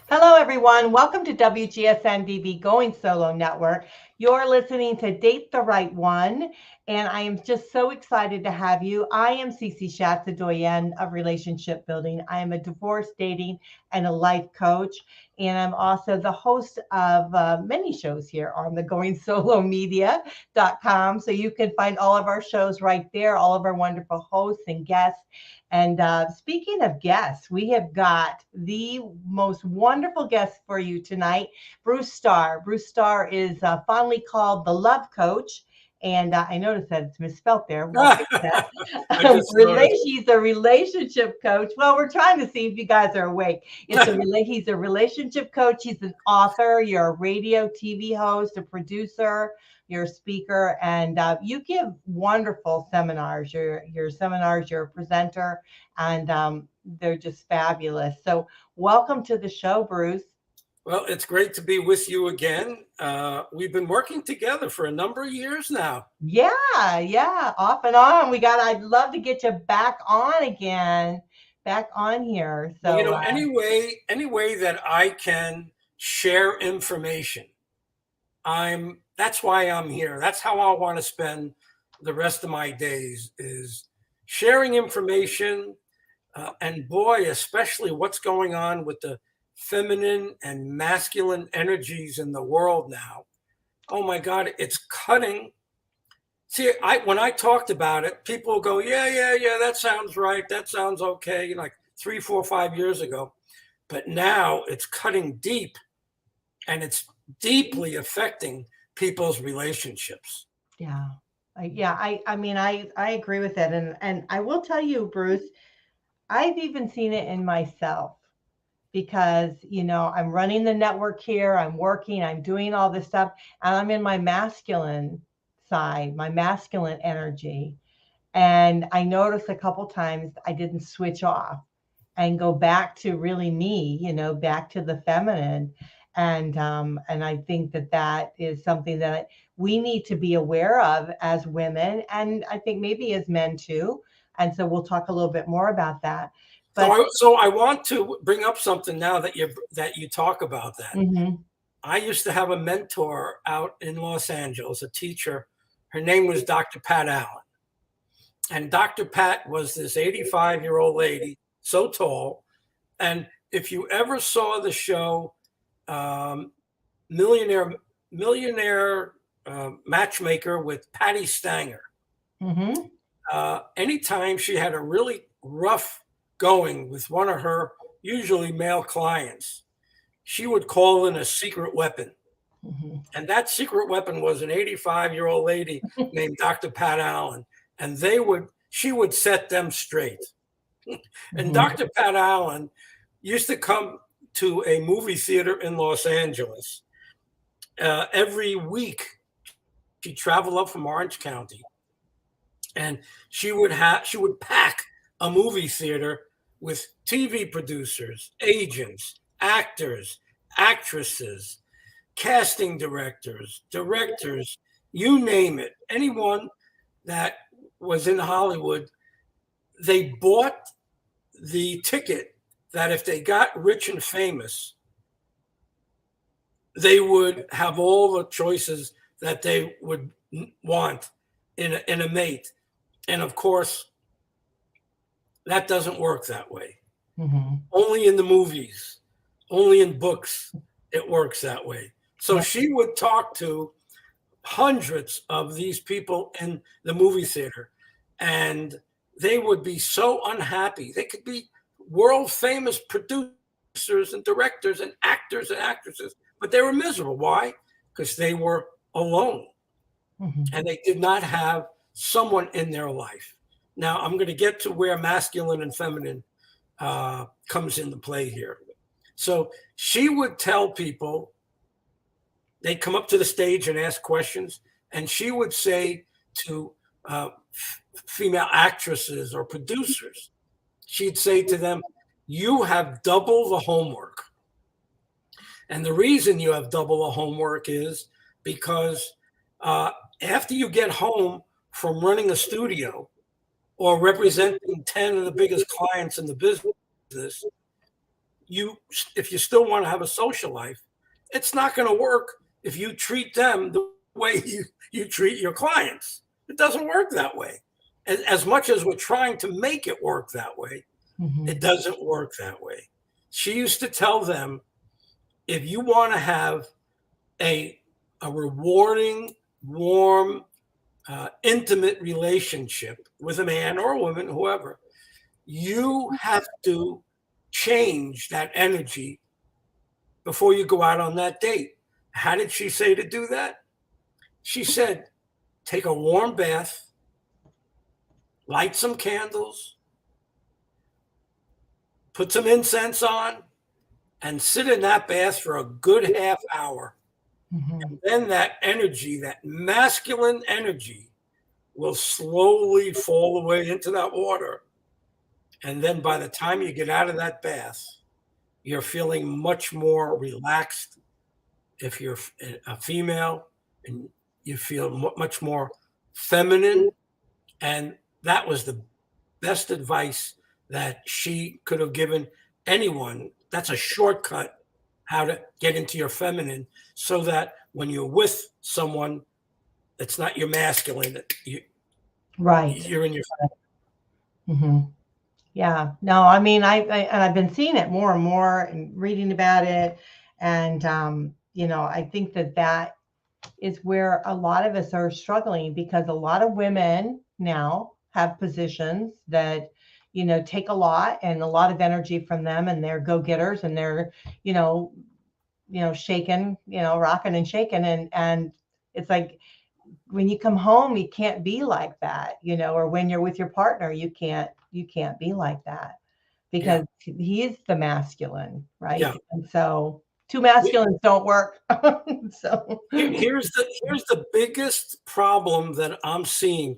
Hello, everyone. Welcome to WGSN-DB Going Solo Network. You're listening to Date the Right One, and I am just so excited to have you. I am Cece Shatz, the Doyenne of relationship building. I am a divorce, dating, and a life coach, and I'm also the host of many shows here on the goingsolomedia.com. So you can find all of our shows right there, all of our wonderful hosts and guests. And speaking of guests, we have got the most wonderful guest for you tonight, Burce Starr. Burce Starr is fondly called the Luvcoach. And I noticed that it's misspelled there. We'll fix that. I just noticed. He's a relationship coach. Well, we're trying to see if you guys are awake. He's a relationship coach. He's an author. You're a radio, TV host, a producer. You're a speaker, and you give wonderful seminars. Your seminars. You're a presenter, and they're just fabulous. So, welcome to the show, Burce. Well, it's great to be with you again. We've been working together for a number of years now. Yeah, off and on. I'd love to get you back on again, back on here. So, Well, any way that I can share information, that's why I'm here. That's how I want to spend the rest of my days, is sharing information. And boy, especially what's going on with the feminine and masculine energies in the world now. Oh my God, it's cutting. See, when I talked about it, people go, yeah, that sounds right. That sounds okay. Like 3, 4, 5 years ago. But now it's cutting deep, and it's deeply affecting people's relationships. yeah, I mean, I agree with that, and I will tell you, Burce, I've even seen it in myself because I'm running the network here, I'm working, I'm doing all this stuff, and I'm in my masculine side, my masculine energy. And I noticed a couple times I didn't switch off and go back to really me, back to the feminine. And I think that is something that we need to be aware of as women, and I think maybe as men too. And so we'll talk a little bit more about that. But So I want to bring up something now that you talk about that. mhm. I used to have a mentor out in Los Angeles, a teacher. Her name was Dr. Pat Allen. And Dr. Pat was this 85-year-old lady, so tall. And if you ever saw the show um, Millionaire Matchmaker with Patty Stanger, Mhm. anytime she had a really rough going with one of her usually male clients, she would call in a secret weapon. Mhm. And that secret weapon was an 85-year-old lady named Dr. Pat Allen. And she would set them straight. And Mhm. Dr. Pat Allen used to come to a movie theater in Los Angeles every week. She'd travel up from Orange County, and she would pack a movie theater with TV producers, agents, actors, actresses, casting directors, you name it, anyone that was in Hollywood. They bought the ticket that if they got rich and famous, they would have all the choices that they would want in a mate. And of course, that doesn't work that way. Mhm. Only in the movies, only in books, it works that way. So Yep. she would talk to hundreds of these people in the movie theater, and they would be so unhappy. They could be world famous producers and directors and actors and actresses, but they were miserable. Why? Because they were alone Mhm. and they did not have someone in their life. Now, I'm going to get to where masculine and feminine comes into play here. So she would tell people, they'd come up to the stage and ask questions, and she would say to female actresses or producers, she'd say to them, you have double the homework. And the reason you have double the homework is because after you get home from running a studio or representing 10 of the biggest clients in the business, if you still want to have a social life, it's not going to work if you treat them the way you treat your clients. It doesn't work that way. As much as we're trying to make it work that way, it doesn't work that way. She used to tell them, if you want to have a rewarding, warm, intimate relationship with a man or a woman, whoever, you have to change that energy before you go out on that date. How did she say to do that? She said, take a warm bath, light some candles, put some incense on, and sit in that bath for a good half hour. And then that energy, that masculine energy, will slowly fall away into that water. And then by the time you get out of that bath, you're feeling much more relaxed. If you're a female, and you feel much more feminine. And that was the best advice that she could have given anyone. That's a shortcut, how to get into your feminine, so that when you're with someone, it's not your masculine. You're in your feminine. Yeah, no, I mean, I've been seeing it more and more and reading about it. And, I think that is where a lot of us are struggling, because a lot of women now have positions that, take a lot and a lot of energy from them, and they're go-getters, and they're, shaking, rocking and shaking. And it's like, when you come home, you can't be like that, or when you're with your partner, you can't be like that, because he's the masculine, right? Yeah. And so two masculines don't work. So here's the biggest problem that I'm seeing,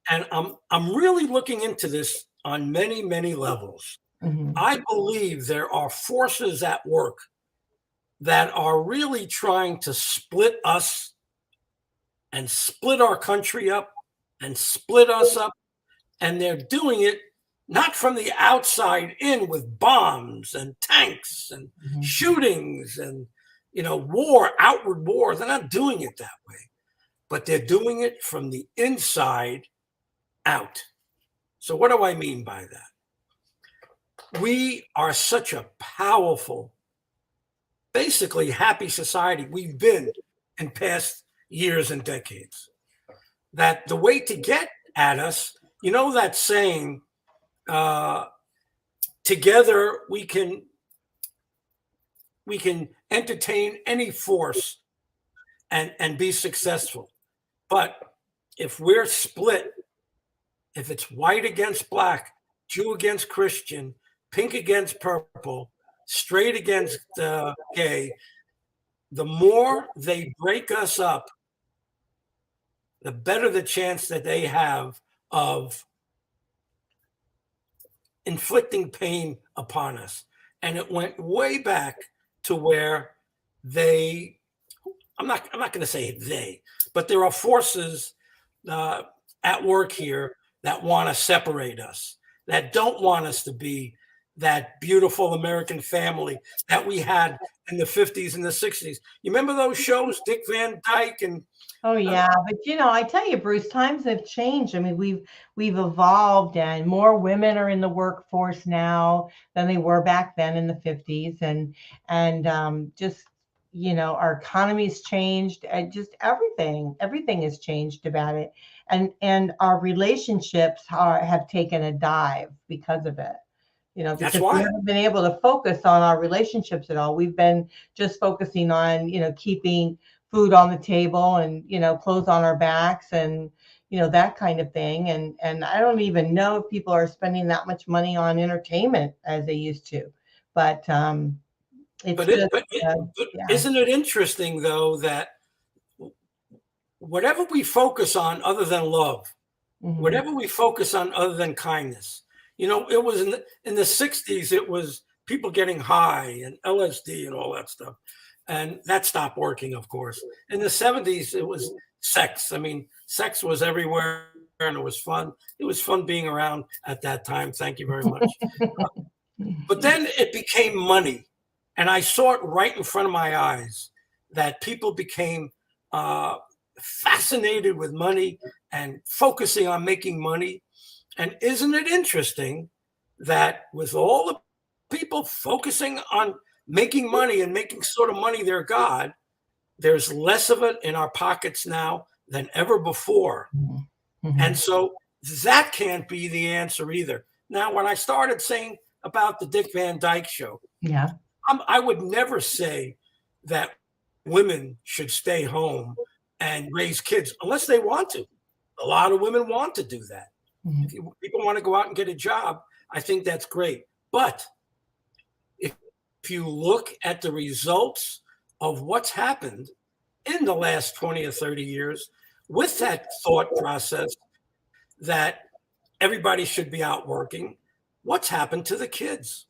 and I'm really looking into this on many, many levels. I believe there are forces at work that are really trying to split us and split our country up and split us up. And they're doing it not from the outside in with bombs and tanks and shootings and, outward war. They're not doing it that way, but they're doing it from the inside out. So what do I mean by that? We are such a powerful, basically happy society we've been in past years and decades, that the way to get at us, that saying, together we can entertain any force and be successful. But if we're split, if it's white against black, Jew against Christian, pink against purple, straight against gay, the more they break us up, the better the chance that they have of inflicting pain upon us. And it went way back to where I'm not going to say they, but there are forces at work here that want to separate us, that don't want us to be that beautiful American family that we had in the 50s and the 60s. You remember those shows, Dick Van Dyke and oh yeah, but I tell you, Bruce, times have changed. I mean, we've evolved, and more women are in the workforce now than they were back then in the 50s, and just our economy's changed, and just everything has changed about it, and our relationships have taken a dive because of it. Because we haven't been able to focus on our relationships at all. We've been just focusing on keeping food on the table and clothes on our backs and that kind of thing, and I don't even know if people are spending that much money on entertainment as they used to, but isn't it interesting though that whatever we focus on other than love, whatever we focus on other than kindness, it was in the 60s, it was people getting high and LSD and all that stuff. And that stopped working, of course. In the 70s, it was sex. I mean, sex was everywhere, and it was fun. It was fun being around at that time. Thank you very much. But then it became money. And I saw it right in front of my eyes that people became fascinated with money and focusing on making money. And isn't it interesting that with all the people focusing on making money and making sort of money their God, there's less of it in our pockets now than ever before. Mm-hmm. And so that can't be the answer either. Now, when I started saying about the Dick Van Dyke Show, yeah, I would never say that women should stay home and raise kids unless they want to. A lot of women want to do that. mm-hmm. If people want to go out and get a job, I think that's great. But if you look at the results of what's happened in the last 20 or 30 years with that thought process that everybody should be out working, what's happened to the kids?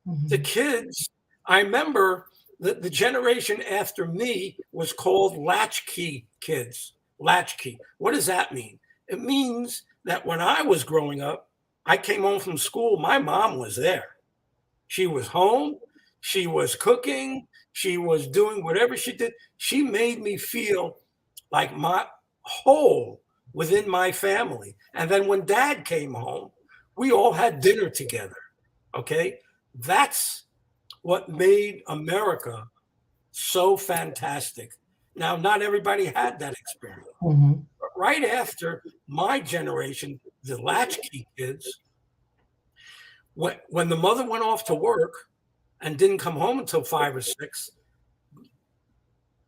Mm-hmm. The kids, I remember the generation after me was called latchkey kids. Latchkey. What does that mean? It means that when I was growing up, I came home from school, my mom was there. She was home, she was cooking, she was doing whatever she did. She made me feel like my whole within my family. And then when dad came home, we all had dinner together. Okay. That's what made America so fantastic. Now, not everybody had that experience. Mm-hmm. But right after my generation, the latchkey kids, when the mother went off to work and didn't come home until 5 or 6,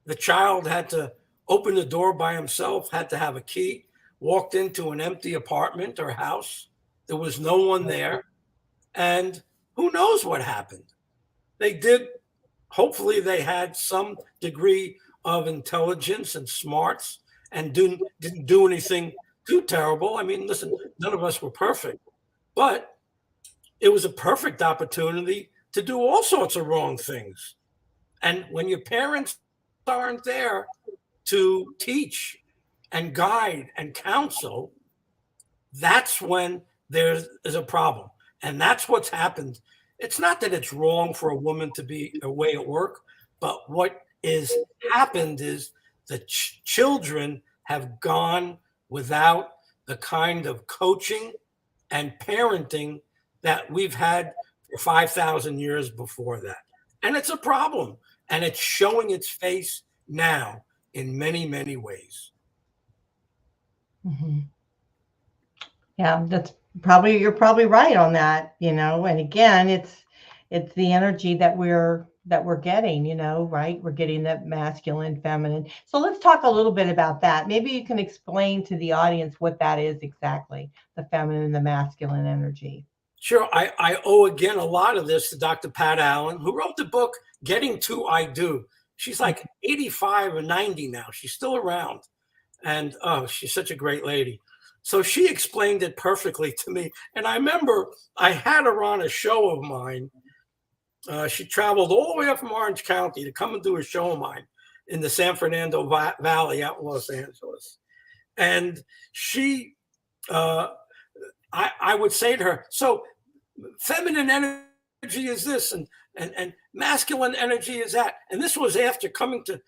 the child had to open the door by himself, had to have a key, walked into an empty apartment or house. There was no one there. And who knows what happened? They did, hopefully they had some degree of intelligence and smarts and didn't do anything too terrible. I mean, listen, none of us were perfect, but it was a perfect opportunity to do all sorts of wrong things. And when your parents aren't there to teach and guide and counsel, that's when there's a problem. And that's what's happened. It's not that it's wrong for a woman to be away at work, but what is happened is the children have gone without the kind of coaching and parenting that we've had for 5,000 years before that. And it's a problem. And it's showing its face now in many, many ways. Mm-hmm. Yeah, you're probably right on that, and again, it's the energy that we're getting, right? We're getting that masculine, feminine. So let's talk a little bit about that. Maybe you can explain to the audience what that is exactly, the feminine and the masculine energy. Sure. I owe again a lot of this to Dr. Pat Allen, who wrote the book, Getting to I Do. She's like 85 or 90 now. She's still around. And she's such a great lady. So she explained it perfectly to me. And I remember I had her on a show of mine. She traveled all the way up from Orange County to come and do a show of mine in the San Fernando Valley out in Los Angeles. And she, I would say to her, so feminine energy is this and masculine energy is that. And this was after coming to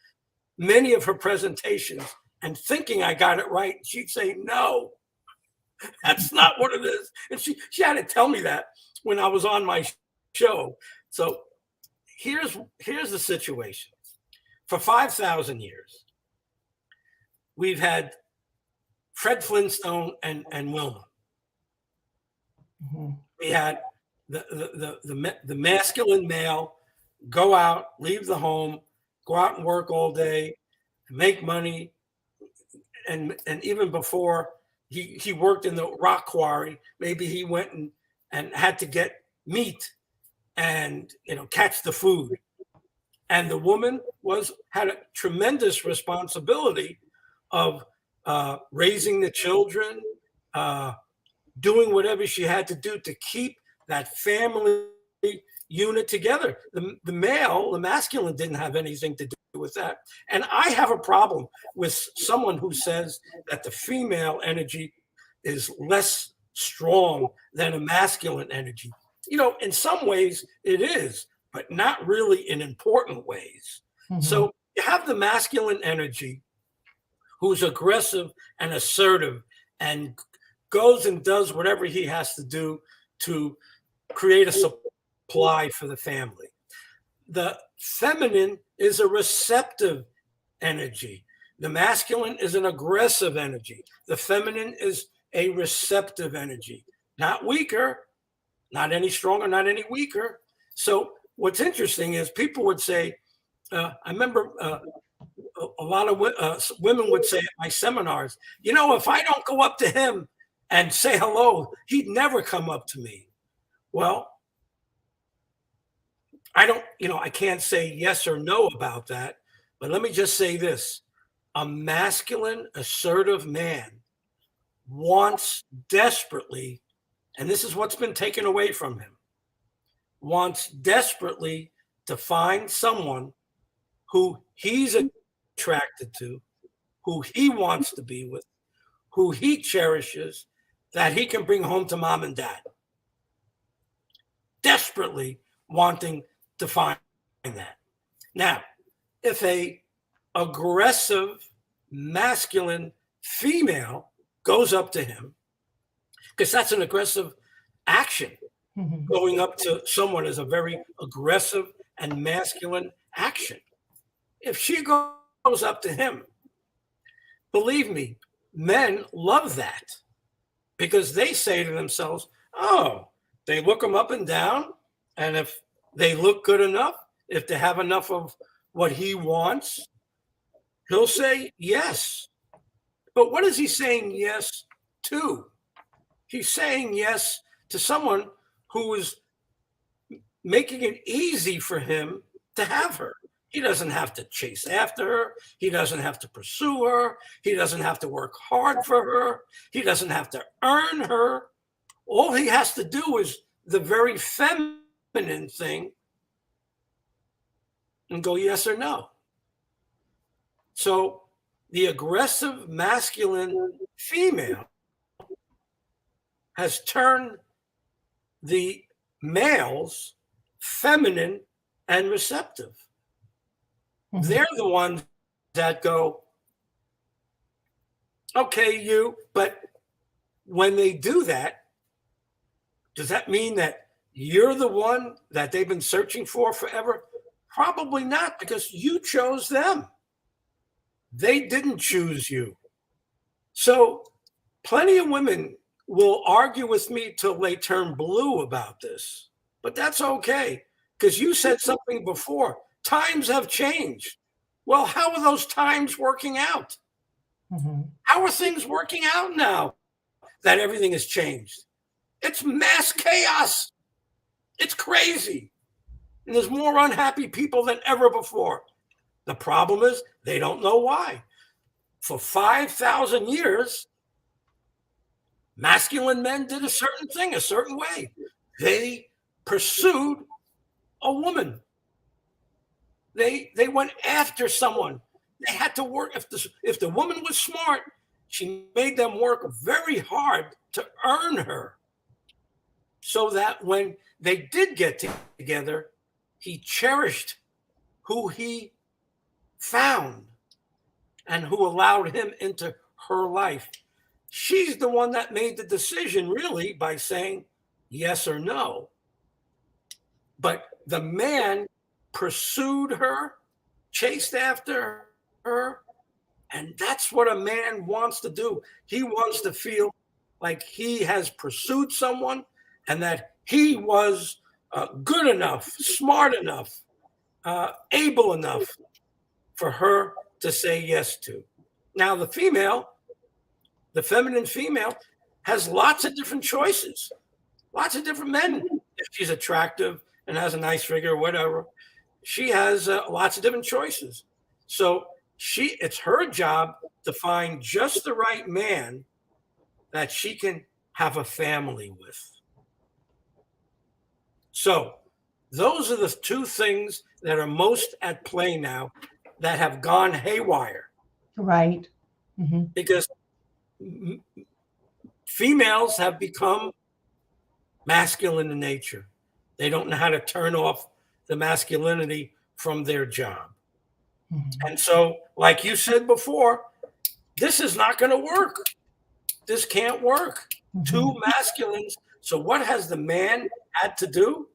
many of her presentations and thinking I got it right. She'd say, no, that's not what it is. And she had to tell me that when I was on my show. So here's the situation. For 5,000 years, we've had Fred Flintstone and Wilma. Mm-hmm. We had the masculine male go out, leave the home, go out and work all day, make money. And even before he worked in the rock quarry, maybe he went and had to get meat and catch the food. And the woman had a tremendous responsibility of raising the children, doing whatever she had to do to keep that family unit together. The masculine didn't have anything to do with that. And I have a problem with someone who says that the female energy is less strong than a masculine energy. in some ways it is, but not really in important ways. Mhm. So you have the masculine energy who's aggressive and assertive and goes and does whatever he has to do to create a supply for the family. The feminine is a receptive energy. The masculine is an aggressive energy. The feminine is a receptive energy, not weaker, not any stronger, not any weaker. So what's interesting is people would say, I remember a lot of women would say at my seminars, if I don't go up to him and say hello, he'd never come up to me. Well, I can't say yes or no about that, but let me just say this. A masculine, assertive man wants desperately, and this is what's been taken away from him, wants desperately to find someone who he's attracted to, who he wants to be with, who he cherishes, that he can bring home to mom and dad. Desperately wanting to find that. Now, if a aggressive, masculine female goes up to him, because that's an aggressive action. Mhm. Going up to someone is a very aggressive and masculine action. If she goes up to him, believe me, men love that because they say to themselves, oh, they look him up and down. And if they look good enough, if they have enough of what he wants, he'll say yes. But what is he saying yes to? He's saying yes to someone who is making it easy for him to have her. He doesn't have to chase after her. He doesn't have to pursue her. He doesn't have to work hard for her. He doesn't have to earn her. All he has to do is the very feminine thing and go yes or no. So the aggressive masculine female has turned the males feminine and receptive. Mhm. They're the ones that go, okay, you, but when they do that, does that mean that you're the one that they've been searching for forever? Probably not, because you chose them. They didn't choose you. So plenty of women will argue with me till they turn blue about this, but that's okay, because you said something before. Times have changed. Well, how are those times working out? Mhm. How are things working out now that everything has changed? It's mass chaos. It's crazy. And there's more unhappy people than ever before. The problem is they don't know why. For 5,000 years, masculine men did a certain thing, a certain way. They pursued a woman. They went after someone. They had to work. If the woman was smart, she made them work very hard to earn her, so that when they did get together, he cherished who he found and who allowed him into her life. She's the one that made the decision, really, by saying yes or no. But the man pursued her, chased after her, and that's what a man wants to do. He wants to feel like he has pursued someone and that he was good enough, smart enough, able enough for her to say yes to. Now, the feminine female, has lots of different choices, lots of different men. If she's attractive and has a nice figure or whatever, she has lots of different choices. So it's her job to find just the right man that she can have a family with. So those are the two things that are most at play now that have gone haywire, Right. Mhm. because females have become masculine in nature. They don't know how to turn off the masculinity from their job. Mm-hmm. And so, like you said before, this is not going to work. This can't work. Mm-hmm. Two masculines. So what has the man had to do?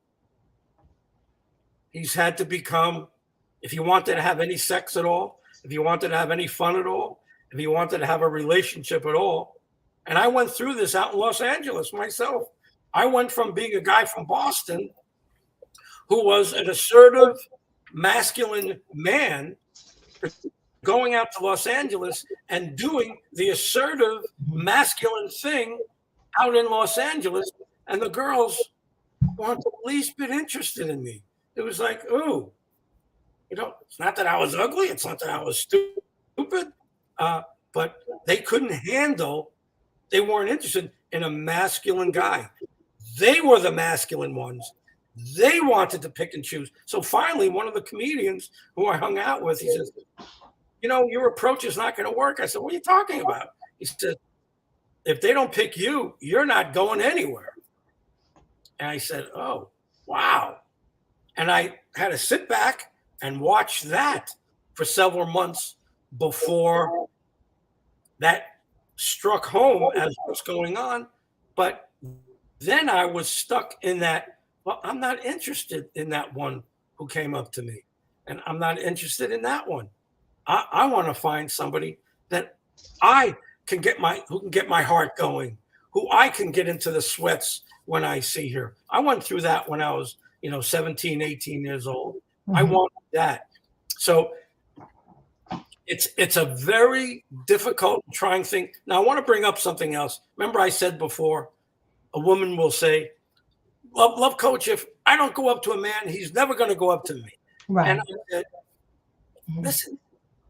He's had to become, if he wanted to have any sex at all, if he wanted to have any fun at all, if he wanted to have a relationship at all. And I went through this out in Los Angeles myself. I went from being a guy from Boston who was an assertive, masculine man, going out to Los Angeles and doing the assertive, masculine thing out in Los Angeles. And the girls weren't the least bit interested in me. It was like, ooh, it's not that I was ugly. It's not that I was stupid. But they couldn't handle, they weren't interested in a masculine guy. They were the masculine ones. They wanted to pick and choose. So finally, one of the comedians who I hung out with, he says, your approach is not going to work. I said, what are you talking about? He said, if they don't pick you, you're not going anywhere. And I said, oh, wow. And I had to sit back and watch that for several months before that struck home as what's going on. But then I was stuck in that, well, I'm not interested in that one who came up to me. And I'm not interested in that one. I want to find somebody that I can who can get my heart going, who I can get into the sweats when I see her. I went through that when I was, 17, 18 years old. Mm-hmm. I wanted that. So it's a very difficult, trying thing. Now, I want to bring up something else. Remember I said before, a woman will say, love coach, if I don't go up to a man, he's never going to go up to me. Right. And I said, listen,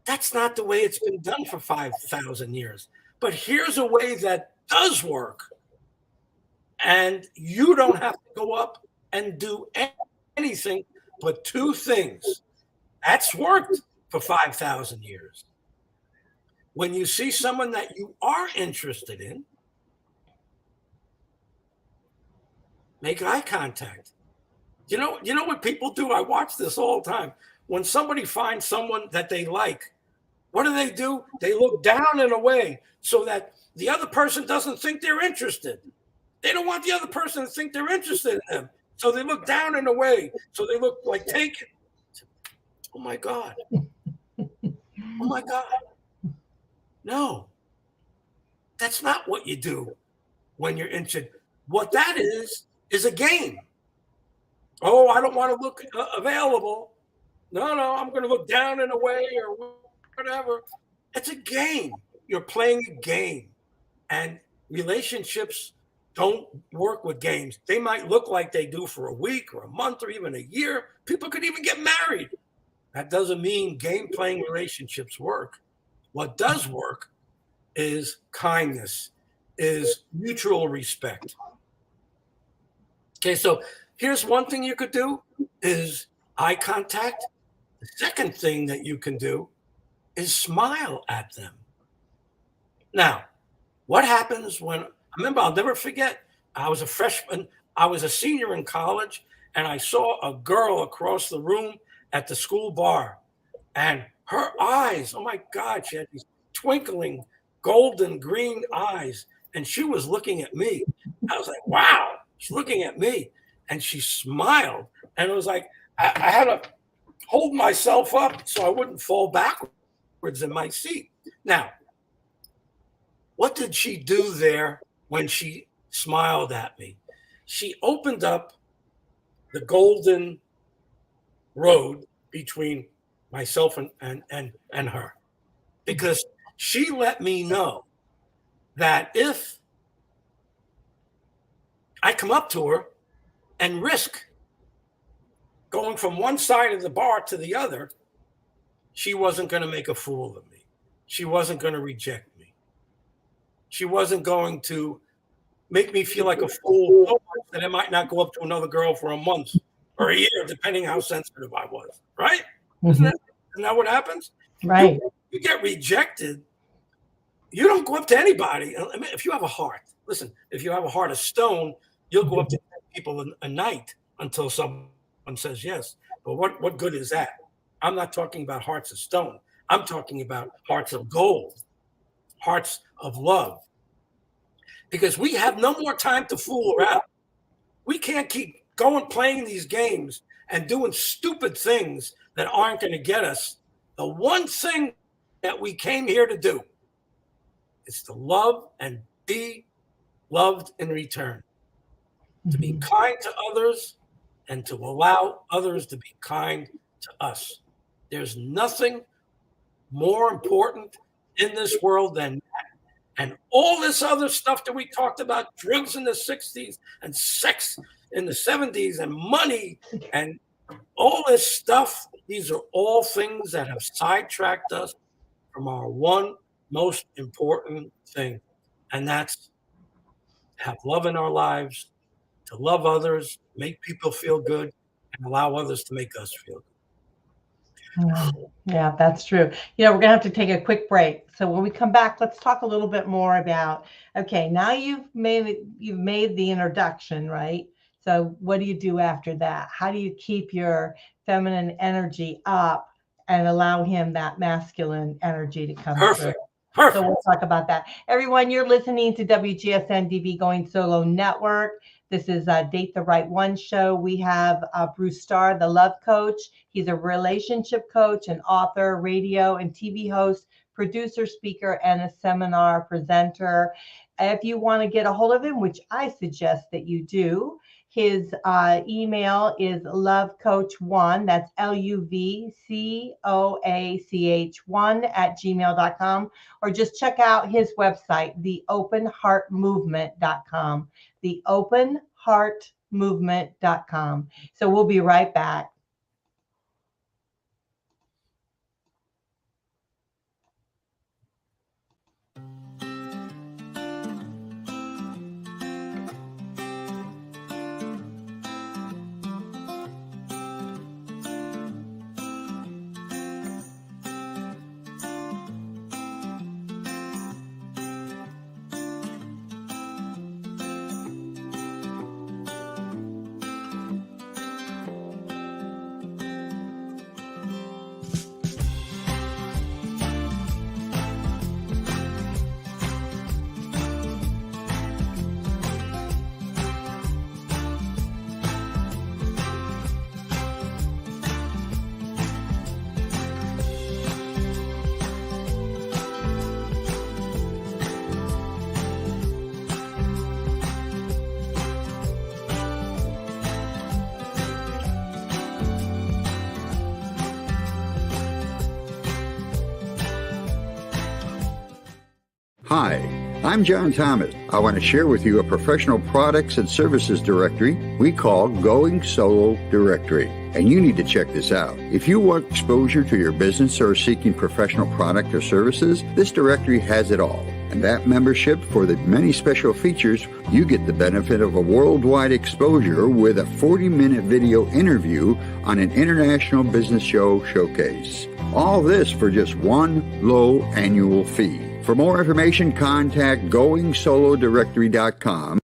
that's not the way it's been done for 5,000 years. But here's a way that does work. And you don't have to go up and do anything but two things. That's worked for 5,000 years. When you see someone that you are interested in, make eye contact. You know what people do? I watch this all the time. When somebody finds someone that they like, what do? They look down and away so that the other person doesn't think they're interested. They don't want the other person to think they're interested in them. So they look down and away. So they look like taken. Oh my God. Oh my God. No. That's not what you do when you're interested. What that is a game. Oh, I don't want to look available. No, I'm going to look down and away or whatever. It's a game. You're playing a game. And relationships don't work with games. They might look like they do for a week or a month or even a year. People could even get married. That doesn't mean game-playing relationships work. What does work is kindness, is mutual respect. Okay, so here's one thing you could do is eye contact. The second thing that you can do is smile at them. Now, what happens when, I remember, I'll never forget, I was a freshman, I was a senior in college, and I saw a girl across the room at the school bar, and her eyes, oh my God, she had these twinkling golden green eyes, and she was looking at me. I was like, wow, she's looking at me. And she smiled, and it was like, I had to hold myself up so I wouldn't fall backwards in my seat. Now, what did she do there when she smiled at me? She opened up the golden road between myself and her, because she let me know that if I come up to her and risk going from one side of the bar to the other, she wasn't going to make a fool of me. She wasn't going to reject me. She wasn't going to make me feel like a fool so much that I might not go up to another girl for a month or a year, depending how sensitive I was, right? Mm-hmm. Isn't that what happens? Right. You get rejected, you don't go up to anybody. I mean, if you have a heart, listen, if you have a heart of stone, you'll go up to people a night. until someone says yes. But what good is that? I'm not talking about hearts of stone. I'm talking about hearts of gold, hearts of love. Because we have no more time to fool around. We can't keep going playing these games and doing stupid things that aren't going to get us the one thing that we came here to do is to love and be loved in return, to be kind to others and to allow others to be kind to us. There's nothing more important in this world than that. And all this other stuff that we talked about, drugs in the 60s and sex in the 70s and money and all this stuff, these are all things that have sidetracked us from our one most important thing. And that's to have love in our lives, to love others, make people feel good, and allow others to make us feel good. Yeah, that's true. We're going to have to take a quick break. So when we come back, let's talk a little bit more about, okay, now you've made the introduction, right? So what do you do after that? How do you keep your feminine energy up and allow him that masculine energy to come through? Perfect. So we'll talk about that. Everyone, you're listening to WGSN-DB Going Solo Network. This is Date the Right One show. We have Burce Starr, the love coach. He's a relationship coach, an author, radio and TV host, producer, speaker, and a seminar presenter. If you want to get a hold of him, which I suggest that you do, his email is lovecoach1, that's LUVCOACH1 or just check out his website, theopenheartmovement.com, theopenheartmovement.com. So we'll be right back. Hi, I'm John Thomas. I want to share with you a professional products and services directory we call Going Solo Directory. And you need to check this out. If you want exposure to your business or are seeking professional product or services, this directory has it all. And that membership, for the many special features, you get the benefit of a worldwide exposure with a 40-minute video interview on an international business show showcase. All this for just one low annual fee. For more information, contact GoingSoloDirectory.com.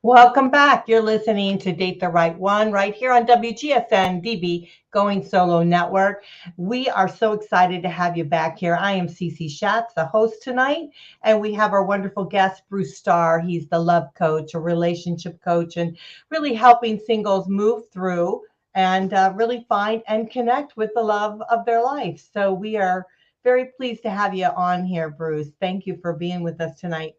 Welcome back. You're listening to Date the Right One right here on WGSN-DB Going Solo Network. We are so excited to have you back here. I am Cece Shatz, the host tonight, and we have our wonderful guest, Burce Starr. He's the love coach, a relationship coach, and really helping singles move through and really find and connect with the love of their life. So we are very pleased to have you on here, Burce. Thank you for being with us tonight.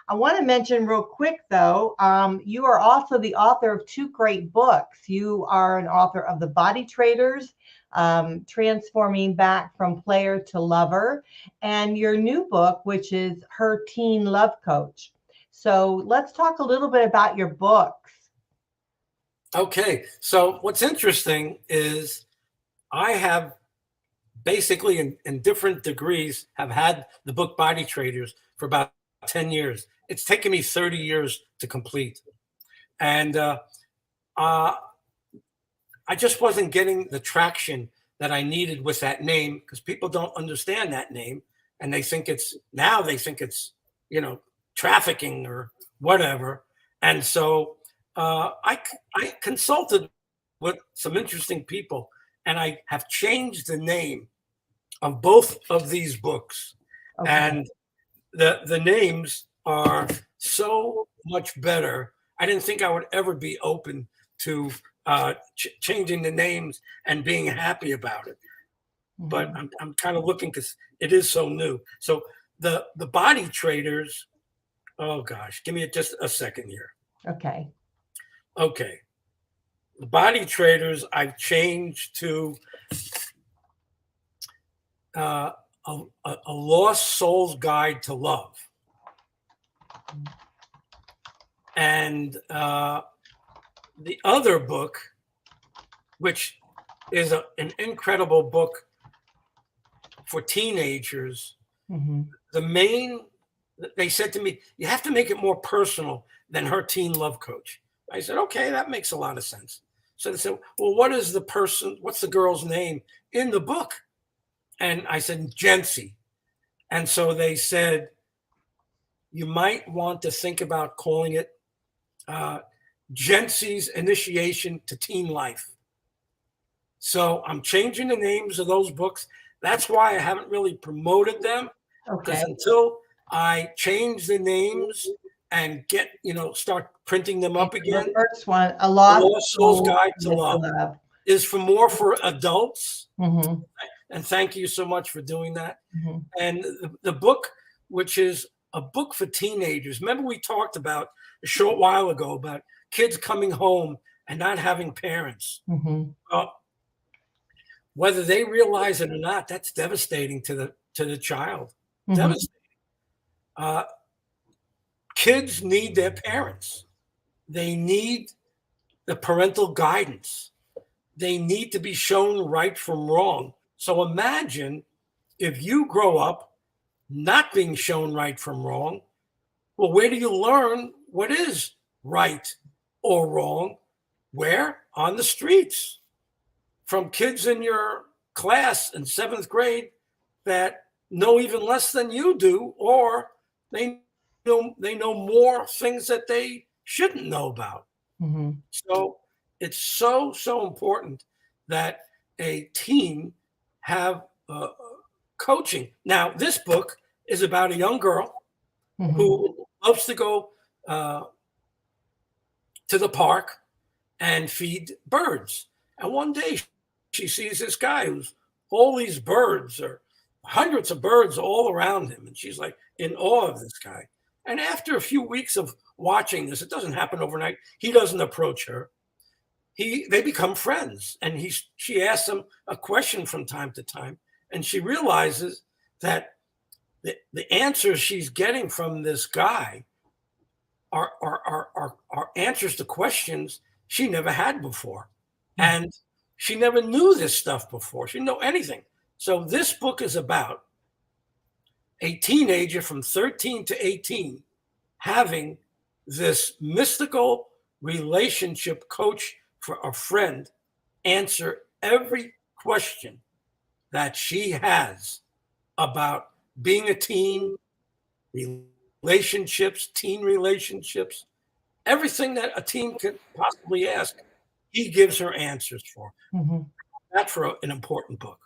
I want to mention real quick, though, you are also the author of two great books. You are an author of The Body Traders, Transforming Back from Player to Lover, and your new book, which is Her Teen Love Coach. So let's talk a little bit about your books. Okay. So what's interesting is I have basically in different degrees have had the book Body Traders for about 10 years. It's taken me 30 years to complete. And I just wasn't getting the traction that I needed with that name because people don't understand that name. And they think it's trafficking or whatever. And so I consulted with some interesting people, and I have changed the name of both of these books. Okay. And the names are so much better. I didn't think I would ever be open to changing the names and being happy about it. But I'm kind of looking because it is so new. So the Body Traders, oh gosh, give me just a second here. Okay. Okay. The Body Traders I've changed to a Lost Soul's Guide to Love. And the other book, which is an incredible book for teenagers, they said to me, you have to make it more personal than her teen love coach. I said, okay, that makes a lot of sense. So they said, well, what's the girl's name in the book? And I said, Jency. And so they said, you might want to think about calling it Jency's Initiation to Teen Life. So I'm changing the names of those books. That's why I haven't really promoted them. Because until I change the names and start printing them up again. The first one, A Lost Soul's Guide to Love, is more for adults. And thank you so much for doing that. And the book, which is a book for teenagers. Remember we talked about a short while ago about kids coming home and not having parents. Whether they realize it or not, that's devastating to the child. Devastating. Kids need their parents. They need the parental guidance. They need to be shown right from wrong. So imagine if you grow up not being shown right from wrong. Well, where do you learn what is right or wrong? Where? On the streets. From kids in your class in 7th grade that know even less than you do, or they know more things that they shouldn't know about. So it's so important that a teen have coaching. Now, this book is about a young girl who loves to go to the park and feed birds. And one day she sees this guy who's all these birds, or hundreds of birds all around him. And she's like in awe of this guy. And after a few weeks of watching this, it doesn't happen overnight. He doesn't approach her. They become friends. And she asks him a question from time to time. And she realizes that the answers she's getting from this guy are answers to questions she never had before. And she never knew this stuff before. She didn't know anything. So this book is about a teenager from 13 to 18 having this mystical relationship coach for a friend answer every question that she has about being a teen, relationships, everything that a teen could possibly ask, he gives her answers for. That's for an important book.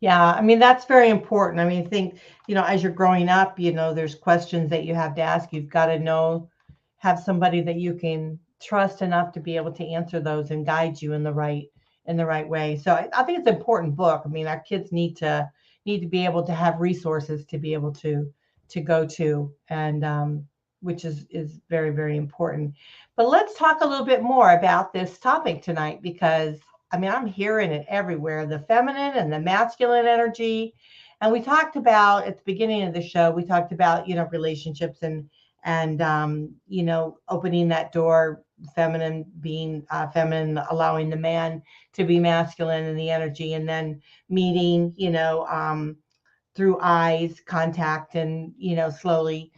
Yeah, I mean, that's very important. I mean, I think, as you're growing up, there's questions that you have to ask. You've got to have somebody that you can trust enough to be able to answer those and guide you in the right way. So I think it's an important book. I mean, our kids need to be able to have resources to be able to go to, and which is very, very important. But let's talk a little bit more about this topic tonight, because I mean, I'm hearing it everywhere, the feminine and the masculine energy. And we talked about at the beginning of the show, we talked about, relationships and and opening that door, feminine being feminine, allowing the man to be masculine in the energy, and then meeting, through eyes contact, and slowly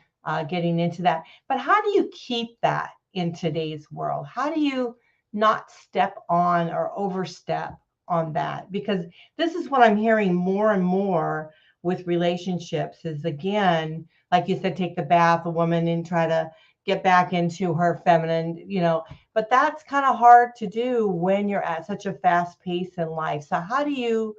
getting into that. But how do you keep that in today's world? How do you not step on or overstep on that? Because this is what I'm hearing more and more with relationships is, again, like you said, take the bath, a woman, and try to get back into her feminine, but that's kind of hard to do when you're at such a fast pace in life. So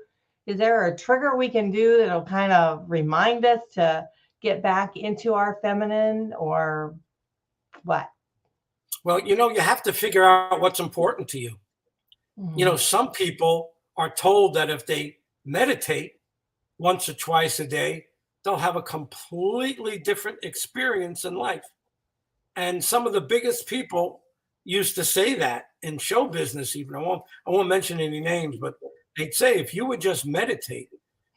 is there a trigger we can do that'll kind of remind us to get back into our feminine, or what? Well, you have to figure out what's important to you. Mm-hmm. Some people are told that if they meditate once or twice a day, they'll have a completely different experience in life. And some of the biggest people used to say that in show business, even. I won't mention any names, but they'd say if you would just meditate,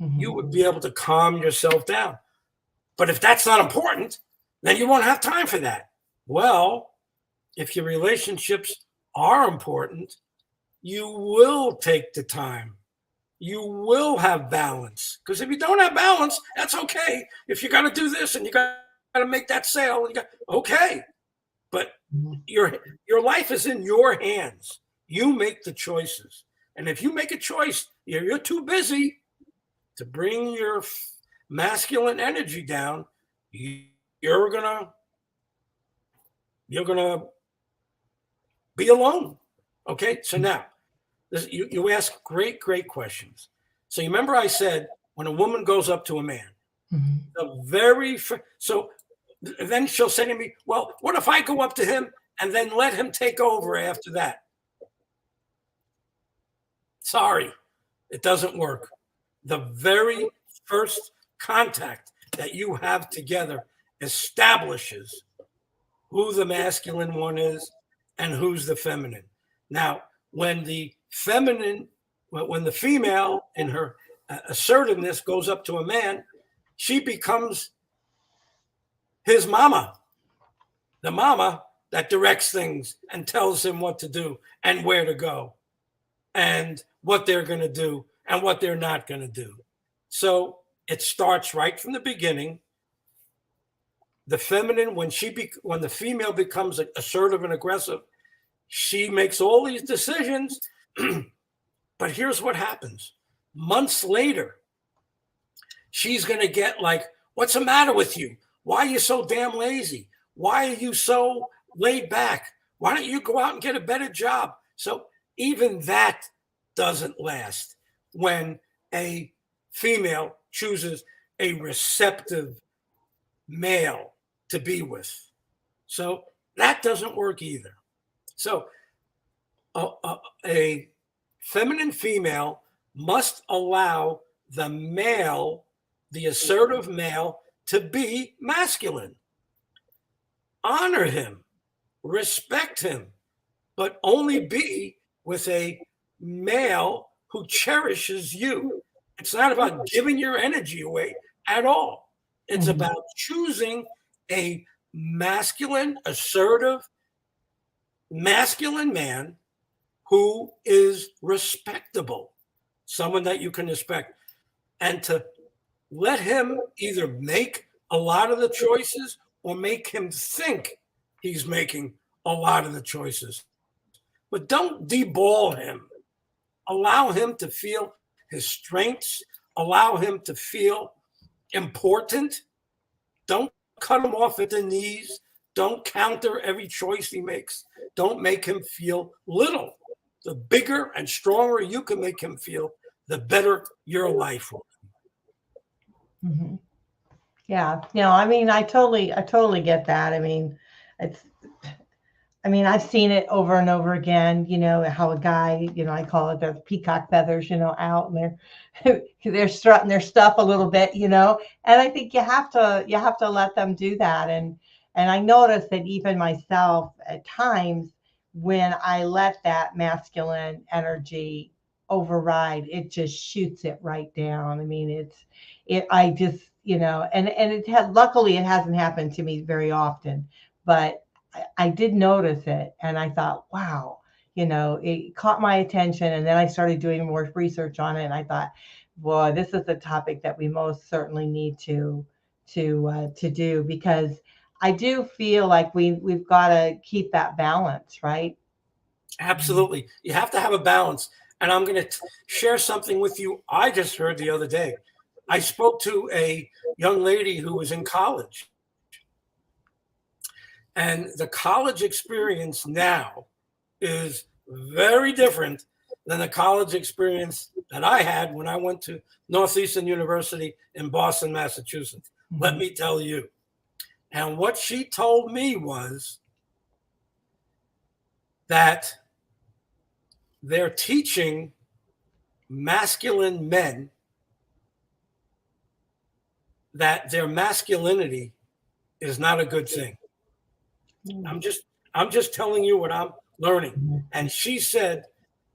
Mm-hmm. you would be able to calm yourself down. But if that's not important, then you won't have time for that. Well, if your relationships are important, you will take the time. You will have balance. Because if you don't have balance, that's okay. If you got to do this and you got to make that sale, okay. But your life is in your hands. You make the choices. And if you make a choice, you're too busy to bring your masculine energy down, you're gonna be alone. Okay, so now you ask great questions. So you remember I said when a woman goes up to a man, Mm-hmm. So then she'll say to me, well, what if I go up to him and then let him take over after that? Sorry, it doesn't work. The very first contact that you have together establishes who the masculine one is and who's the feminine. Now, when the female in her assertiveness goes up to a man, she becomes his mama, the mama that directs things and tells him what to do and where to go and what they're going to do and what they're not going to do. So it starts right from the beginning. The feminine, when the female becomes assertive and aggressive, she makes all these decisions. But here's what happens. Months later, she's going to get like, what's the matter with you? Why are you so damn lazy? Why are you so laid back? Why don't you go out and get a better job? So even that doesn't last when a female chooses a receptive male to be with. So that doesn't work either. So a feminine female must allow the male, the assertive male, to be masculine. Honor him, respect him, but only be with a male who cherishes you. It's not about giving your energy away at all. It's about choosing a masculine, assertive, masculine man who is respectable, someone that you can respect, and to let him either make a lot of the choices or make him think he's making a lot of the choices. But don't deball him. Allow him to feel his strengths. Allow him to feel important. Don't cut him off at the knees. Don't counter every choice he makes. Don't make him feel little. The bigger and stronger you can make him feel, the better your life will be. Mm-hmm. Yeah. I mean, I totally get that. I mean, I've seen it over and over again, how a guy, I call it the peacock feathers, out, and they're strutting their stuff a little bit, and I think you have to let them do that. And I notice that even myself at times when I let that masculine energy override, it just shoots it right down. I mean, and luckily it hasn't happened to me very often, but I did notice it, and I thought, wow, it caught my attention, and then I started doing more research on it, and I thought, boy, this is a topic that we most certainly need to do, because I do feel like we've got to keep that balance, right? Absolutely. You have to have a balance. And I'm going to share something with you I just heard the other day. I spoke to a young lady who was in college. And the college experience now is very different than the college experience that I had when I went to Northeastern University in Boston, Massachusetts. Mm-hmm. Let me tell you. And what she told me was that they're teaching masculine men that their masculinity is not a good thing. I'm just telling you what I'm learning. And she said,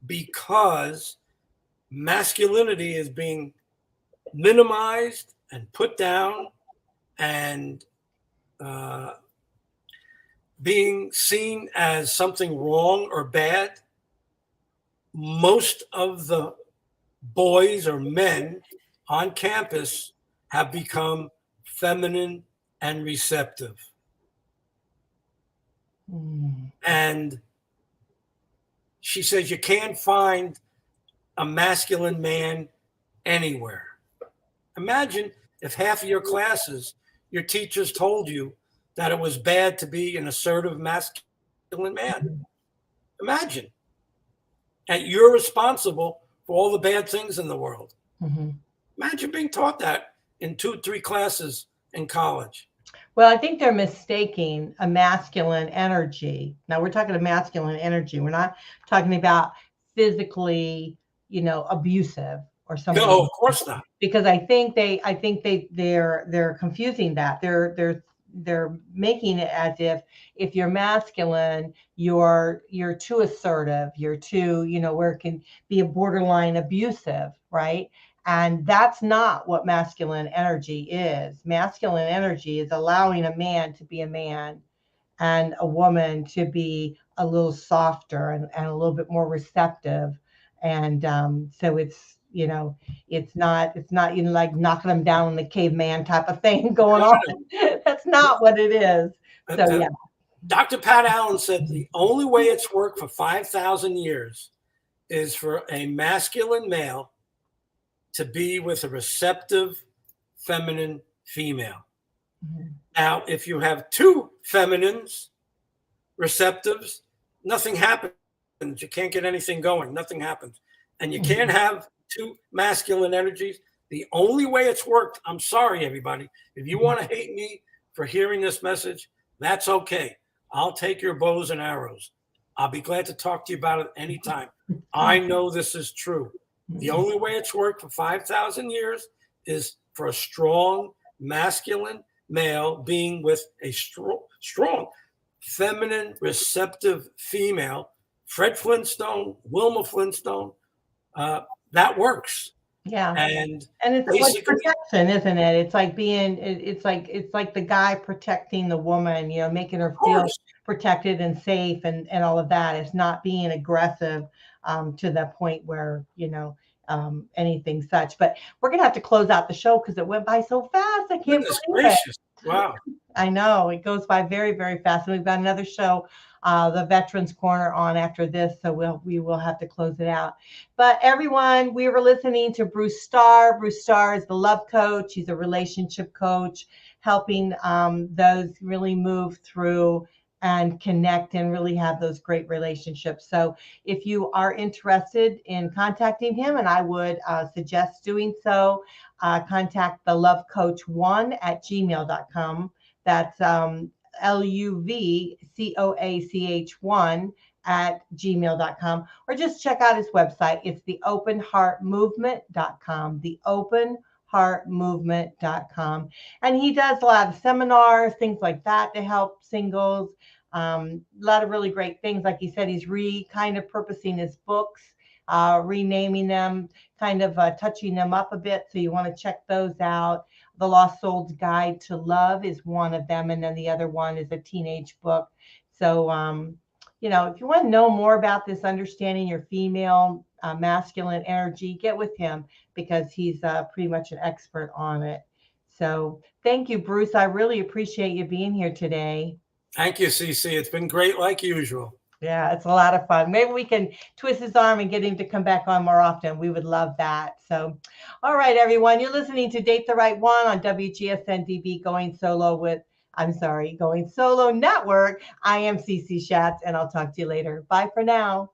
because masculinity is being minimized and put down and being seen as something wrong or bad, most of the boys or men on campus have become feminine and receptive. And she says you can't find a masculine man anywhere. Imagine if half of your classes, your teachers told you that it was bad to be an assertive masculine man. Imagine. And you're responsible for all the bad things in the world. Mm-hmm. Imagine being taught that in 2-3 classes in college. Well, I think they're mistaking a masculine energy. Now we're talking a masculine energy. We're not talking about physically, abusive or something. No, of course not. Because I think they're confusing that. They're making it as if you're masculine, you're too assertive, you're too, where it can be a borderline abusive, right? And that's not what masculine energy is. Masculine energy is allowing a man to be a man and a woman to be a little softer and a little bit more receptive. And so it's, it's not like knocking them down in the caveman type of thing going on. That's not what it is. So yeah. Dr. Pat Allen said the only way it's worked for 5,000 years is for a masculine male to be with a receptive, feminine female. Mm-hmm. Now, if you have 2 feminines, receptives, nothing happens. You can't get anything going. Nothing happens. And you can't have 2 masculine energies. The only way it's worked, I'm sorry, everybody. If you want to hate me for hearing this message, that's okay. I'll take your bows and arrows. I'll be glad to talk to you about it anytime. I know this is true. The only way it's worked for 5,000 years is for a strong, masculine male being with a strong, feminine, receptive female. Fred Flintstone, Wilma Flintstone, that works. Yeah. And it's like protection, isn't it? It's like it's like the guy protecting the woman, making her feel protected and safe and all of that. It's not being aggressive to the point where, anything such. But we're going to have to close out the show because it went by so fast. I can't believe it. Wow. I know. It goes by very, very fast. And we've got another show, the Veterans Corner, on after this. So we will have to close it out. But everyone, we were listening to Burce Starr. Burce Starr is the love coach. He's a relationship coach, helping those really move through and connect and really have those great relationships. So if you are interested in contacting him, and I would suggest doing so, contact the Luvcoach1@gmail.com. That's LUVCOACH1@gmail.com, or just check out his website. It's theopenheartmovement.com, theopenheartmovement.com. And he does a lot of seminars, things like that to help singles. A lot of really great things. Like he said, he's kind of purposing his books, renaming them, kind of touching them up a bit. So you want to check those out. The Lost Soul's Guide to Love is one of them. And then the other one is a teenage book. So, if you want to know more about this, understanding your female masculine energy, get with him because he's pretty much an expert on it. So thank you, Burce. I really appreciate you being here today. Thank you, Cece. It's been great like usual. Yeah, it's a lot of fun. Maybe we can twist his arm and get him to come back on more often. We would love that. So, all right, everyone, you're listening to Date the Right One on WGSN-DB Going Solo Network. I am Cece Shatz, and I'll talk to you later. Bye for now.